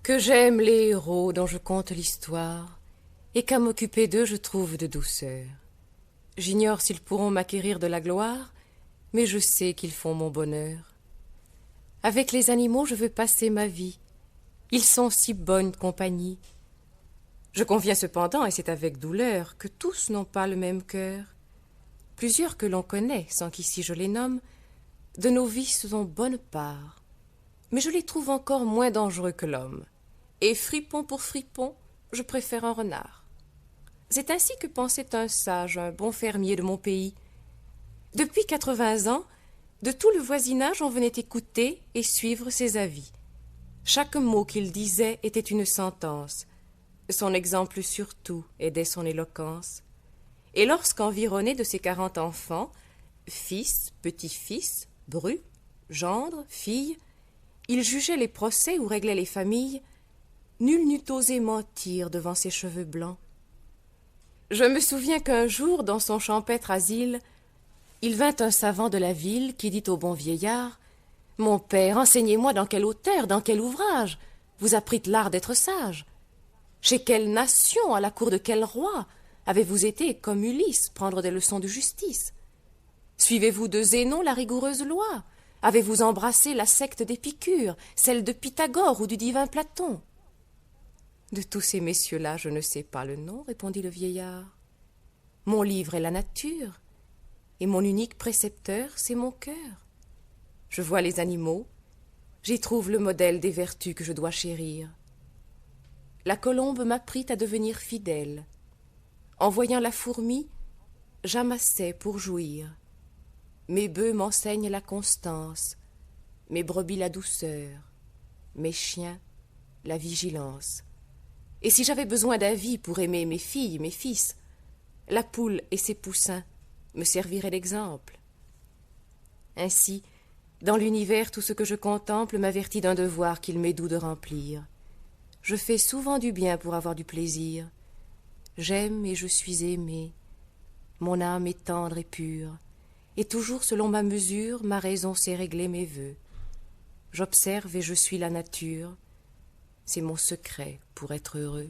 Que j'aime les héros dont je conte l'histoire, et qu'à m'occuper d'eux je trouve de douceur. J'ignore s'ils pourront m'acquérir de la gloire, mais je sais qu'ils font mon bonheur. Avec les animaux je veux passer ma vie, ils sont si bonne compagnie. Je conviens cependant, et c'est avec douleur, que tous n'ont pas le même cœur. Plusieurs que l'on connaît, sans qu'ici je les nomme, de nos vices ont bonne part, mais je les trouve encore moins dangereux que l'homme. Et fripon pour fripon, je préfère un renard. C'est ainsi que pensait un sage, un bon fermier de mon pays. Depuis 80 ans, de tout le voisinage on venait écouter et suivre ses avis. Chaque mot qu'il disait était une sentence. Son exemple surtout aidait son éloquence. Et lorsqu'environné de ses 40 enfants, fils, petits-fils, brus, gendres, filles, il jugeait les procès ou réglait les familles, nul n'eût osé mentir devant ses cheveux blancs. Je me souviens qu'un jour, dans son champêtre asile, il vint un savant de la ville qui dit au bon vieillard: « Mon père, enseignez-moi dans quel auteur, dans quel ouvrage vous apprîtes l'art d'être sage. Chez quelle nation, à la cour de quel roi, avez-vous été, comme Ulysse, prendre des leçons de justice? Suivez-vous de Zénon la rigoureuse loi? Avez-vous embrassé la secte d'Épicure, celle de Pythagore ou du divin Platon? » « De tous ces messieurs-là, je ne sais pas le nom, répondit le vieillard. Mon livre est la nature, et mon unique précepteur, c'est mon cœur. Je vois les animaux, j'y trouve le modèle des vertus que je dois chérir. La colombe m'apprit à devenir fidèle. En voyant la fourmi, j'amassais pour jouir. Mes bœufs m'enseignent la constance, mes brebis la douceur, mes chiens la vigilance. Et si j'avais besoin d'avis pour aimer mes filles, mes fils, la poule et ses poussins me serviraient d'exemple. Ainsi, dans l'univers, tout ce que je contemple m'avertit d'un devoir qu'il m'est doux de remplir. Je fais souvent du bien pour avoir du plaisir. J'aime et je suis aimé. Mon âme est tendre et pure, et toujours selon ma mesure, ma raison sait régler mes vœux. J'observe et je suis la nature. C'est mon secret pour être heureux.